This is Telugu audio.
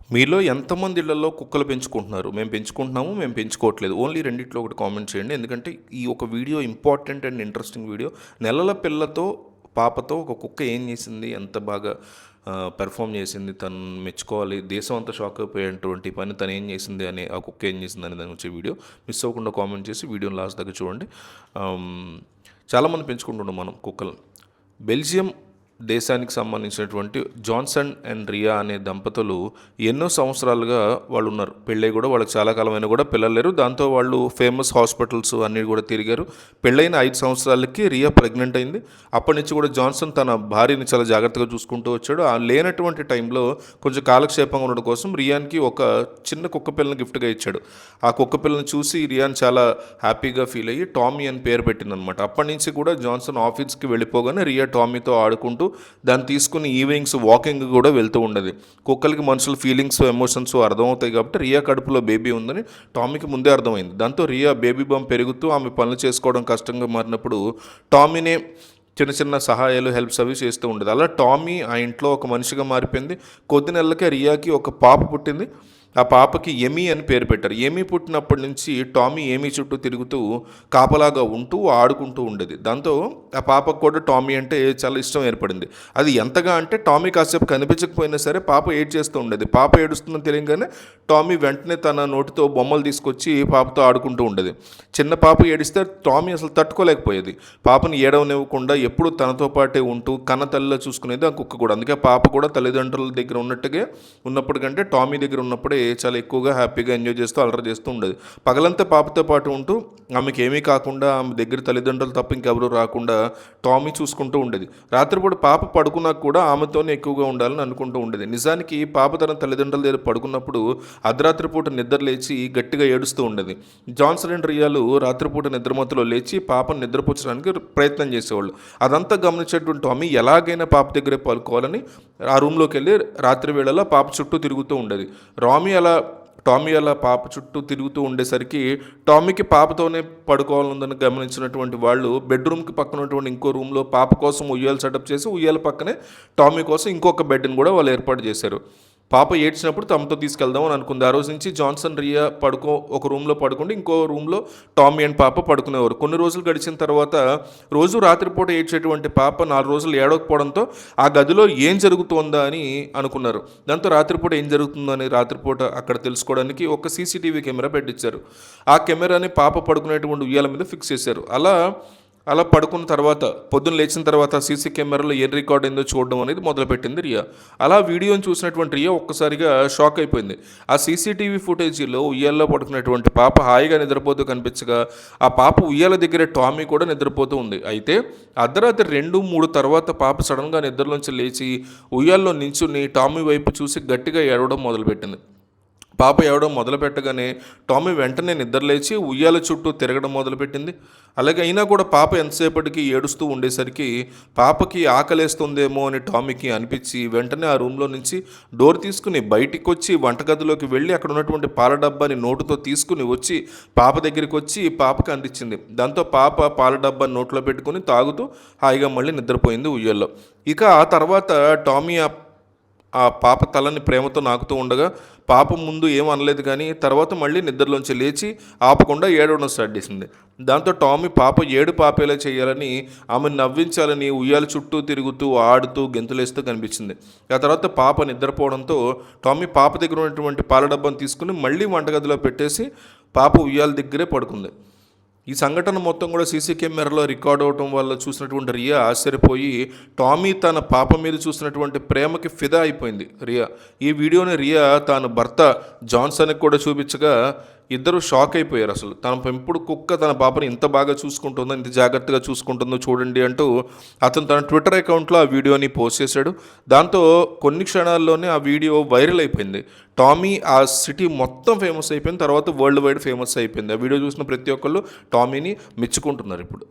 మీలో ఎంతమంది ఇళ్లలో కుక్కలు పెంచుకుంటున్నారు? మేము పెంచుకుంటున్నాము, మేము పెంచుకోవట్లేదు. ఓన్లీ రెండిట్లో ఒకటి కామెంట్ చేయండి. ఎందుకంటే ఈ ఒక video important and interesting video. నెలల పిల్లతో, పాపతో ఒక కుక్క ఏం చేసింది, ఎంత బాగా పెర్ఫామ్ చేసింది, తను మెచ్చుకోవాలి, దేశం అంతా షాక్ అయిపోయేటువంటి పని తను ఏం చేసింది అని, ఆ కుక్క ఏం చేసింది అనే దాని వచ్చే వీడియో మిస్ అవ్వకుండా కామెంట్ చేసి వీడియోని లాస్ట్ దగ్గర చూడండి. చాలామంది పెంచుకుంటున్నాం మనం కుక్కలు. బెల్జియం దేశానికి సంబంధించినటువంటి జాన్సన్ అండ్ రియా అనే దంపతులు ఎన్నో సంవత్సరాలుగా వాళ్ళు ఉన్నారు. పెళ్ళై కూడా వాళ్ళకి చాలా కాలమైనా కూడా పిల్లలు లేరు. దాంతో వాళ్ళు ఫేమస్ హాస్పిటల్స్ అన్నీ కూడా తిరిగారు. పెళ్ళైన 5 సంవత్సరాలకి రియా ప్రెగ్నెంట్ అయింది. అప్పటి నుంచి కూడా జాన్సన్ తన భార్యని చాలా జాగ్రత్తగా చూసుకుంటూ వచ్చాడు. ఆ లేనటువంటి టైంలో కొంచెం కాలక్షేపంగా ఉండడం కోసం రియాన్కి ఒక చిన్న కుక్క పిల్లని గిఫ్ట్గా ఇచ్చాడు. ఆ కుక్క పిల్లని చూసి రియాన్ చాలా హ్యాపీగా ఫీల్ అయ్యి టామీ అని పేరు పెట్టిందనమాట. అప్పటి నుంచి కూడా జాన్సన్ ఆఫీస్కి వెళ్ళిపోగానే రియా టామీతో ఆడుకుంటూ దాన్ని తీసుకుని ఈవినింగ్స్ వాకింగ్ కూడా వెళ్తూ ఉండేది. కుక్కలకి మనుషుల ఫీలింగ్స్, ఎమోషన్స్ అర్థమవుతాయి కాబట్టి రియా కడుపులో బేబీ ఉందని టామీకి ముందే అర్థమైంది. దాంతో రియా బేబీ బంప్ పెరుగుతూ ఆమె పనులు చేసుకోవడం కష్టంగా మారినప్పుడు టామీనే చిన్న చిన్న సహాయాలు, హెల్ప్స్ అవి చేస్తూ ఉండేది. అలా టామీ ఆ ఇంట్లో ఒక మనిషిగా మారిపోయింది. కొద్ది నెలలకే రియాకి ఒక పాప పుట్టింది. ఆ పాపకి ఎమీ అని పేరు పెట్టారు. ఎమీ పుట్టినప్పటి నుంచి టామీ ఎమీ చుట్టూ తిరుగుతూ కాపలాగా ఉంటూ ఆడుకుంటూ ఉండేది. దాంతో ఆ పాపకు కూడా టామీ అంటే చాలా ఇష్టం ఏర్పడింది. అది ఎంతగా అంటే టామీ కాసేపు కనిపించకపోయినా సరే పాప ఏడ్ చేస్తూ ఉండేది. పాప ఏడుస్తుందని తెలియగానే టామీ వెంటనే తన నోటితో బొమ్మలు తీసుకొచ్చి పాపతో ఆడుకుంటూ ఉండేది. చిన్న పాప ఏడిస్తే టామీ అసలు తట్టుకోలేకపోయేది. పాపని ఏడవనివ్వకుండా ఎప్పుడు తనతో పాటే ఉంటూ కన్న తల్లిలో చూసుకునేది ఆ కుక్క కూడా. అందుకే పాప కూడా తల్లిదండ్రుల దగ్గర ఉన్నప్పుడు కంటే టామీ దగ్గర ఉన్నప్పుడే చాలా ఎక్కువగా హ్యాపీగా ఎంజాయ్ చేస్తూ అలరి చేస్తూ ఉండేది. పగలంతా పాపతో పాటు ఉంటూ ఆమెకి ఏమీ కాకుండా, ఆమె దగ్గర తల్లిదండ్రులు తప్ప ఇంకెవరూ రాకుండా టామీ చూసుకుంటూ ఉండేది. రాత్రిపూట పాప పడుకున్నాక కూడా ఆమెతోనే ఎక్కువగా ఉండాలని అనుకుంటూ ఉండేది. నిజానికి పాప తన తల్లిదండ్రుల దగ్గర పడుకున్నప్పుడు అర్ధరాత్రిపూట నిద్ర లేచి గట్టిగా ఏడుస్తూ ఉండేది. జాన్సన్ అండ్ రియాలు రాత్రిపూట నిద్రమత్తులో లేచి పాపను నిద్రపుచ్చడానికి ప్రయత్నం చేసేవాళ్ళు. అదంతా గమనించేటువంటి టామీ ఎలాగైనా పాప దగ్గరే పడుకోవాలని ఆ రూమ్లోకి వెళ్ళి రాత్రి వేళలో పాప చుట్టూ తిరుగుతూ ఉండేది. టామీ అలా పాప చుట్టూ తిరుగుతూ ఉండేసరికి టామీకి పాపతోనే పడుకోవాలని గమనించినటువంటి వాళ్ళు బెడ్రూమ్కి పక్కన ఉన్నటువంటి ఇంకో రూమ్లో పాప కోసం ఉయ్యాలు సెటప్ చేసి ఉయ్యాల పక్కనే టామీ కోసం ఇంకొక బెడ్ని కూడా వాళ్ళు ఏర్పాటు చేశారు. పాప ఏడ్చినప్పుడు తమతో తీసుకెళ్దాం అని అనుకుంది. ఆ రోజు నుంచి జాన్సన్ రియా ఒక రూమ్లో పడుకుంటే ఇంకో రూమ్లో టామీ అండ్ పాప పడుకునేవారు. కొన్ని రోజులు గడిచిన తర్వాత రోజు రాత్రిపూట ఏడ్చేటువంటి పాప 4 రోజులు ఏడవకపోవడంతో ఆ గదిలో ఏం జరుగుతోందా అని అనుకున్నారు. దాంతో రాత్రిపూట ఏం జరుగుతుందని రాత్రిపూట అక్కడ తెలుసుకోవడానికి ఒక సీసీటీవీ కెమెరా పెట్టించారు. ఆ కెమెరాని పాప పడుకునేటువంటి ఉయ్యాల మీద ఫిక్స్ చేశారు. అలా పడుకున్న తర్వాత పొద్దున్న లేచిన తర్వాత సీసీ కెమెరాలో ఏం రికార్డ్ అయిందో చూడడం అనేది మొదలుపెట్టింది రియా. అలా వీడియోని చూసినటువంటి రియా ఒక్కసారిగా షాక్ అయిపోయింది. ఆ సీసీటీవీ ఫుటేజీలో ఉయ్యాల్లో పడుకున్నటువంటి పాప హాయిగా నిద్రపోతూ కనిపించగా ఆ పాప ఉయ్యాల దగ్గర టామీ కూడా నిద్రపోతూ ఉంది. అయితే అర్ధరాత్రి 2-3 తర్వాత పాప సడన్గా నిద్రలోంచి లేచి ఉయ్యాల్లో నించుని టామీ వైపు చూసి గట్టిగా ఏడవడం మొదలుపెట్టింది. పాప ఏడవడం మొదలుపెట్టగానే టామీ వెంటనే నిద్రలేచి ఉయ్యాల చుట్టూ తిరగడం మొదలుపెట్టింది. అలాగే అయినా కూడా పాప ఎంతసేపటికి ఏడుస్తూ ఉండేసరికి పాపకి ఆకలేస్తుందేమో అని టామీకి అనిపించి వెంటనే ఆ రూమ్లో నుంచి డోర్ తీసుకుని బయటికి వచ్చి వంటగదిలోకి వెళ్ళి అక్కడ ఉన్నటువంటి పాల డబ్బాని నోటుతో తీసుకుని వచ్చి పాప దగ్గరికి వచ్చి పాపకి అందించింది. దాంతో పాప పాల డబ్బాని నోట్లో పెట్టుకుని తాగుతూ హాయిగా మళ్ళీ నిద్రపోయింది ఉయ్యాల్లో. ఇక ఆ తర్వాత టామీ ఆ పాప తలని ప్రేమతో నాకుతూ ఉండగా పాప ముందు ఏం అనలేదు, కానీ తర్వాత మళ్ళీ నిద్రలోంచి లేచి ఆపకుండా ఏడవడం స్టార్ట్ చేసింది. దాంతో టామీ పాప పాపేలా చేయాలని, ఆమెను నవ్వించాలని ఉయ్యాల చుట్టూ తిరుగుతూ ఆడుతూ గెంతులేస్తూ కనిపించింది. ఆ తర్వాత పాప నిద్రపోవడంతో టామీ పాప దగ్గర ఉన్నటువంటి పాల డబ్బాను తీసుకుని మళ్ళీ వంటగదిలో పెట్టేసి పాప ఉయ్యాల దగ్గరే పడుకుంది. ఈ సంఘటన మొత్తం కూడా సీసీ కెమెరాలో రికార్డ్ అవడం వల్ల చూసినటువంటి రియా ఆశ్చర్యపోయి టామీ తన పాప మీద చూసినటువంటి ప్రేమకి ఫిదా అయిపోయింది రియా. ఈ వీడియోని రియా తన భర్త జాన్సన్కి కూడా చూపించగా ఇద్దరు షాక్ అయిపోయారు. అసలు తన పెంపుడు కుక్క తన పాపని ఇంత బాగా చూసుకుంటుందో, ఇంత జాగ్రత్తగా చూసుకుంటుందో చూడండి అంటూ అతను తన ట్విట్టర్ అకౌంట్లో ఆ వీడియోని పోస్ట్ చేశాడు. దాంతో కొన్ని క్షణాల్లోనే ఆ వీడియో వైరల్ అయిపోయింది. టామీ ఆ సిటీ మొత్తం ఫేమస్ అయిపోయింది. తర్వాత వరల్డ్ వైడ్ ఫేమస్ అయిపోయింది. ఆ వీడియో చూసిన ప్రతి ఒక్కళ్ళు టామీని మెచ్చుకుంటున్నారు ఇప్పుడు.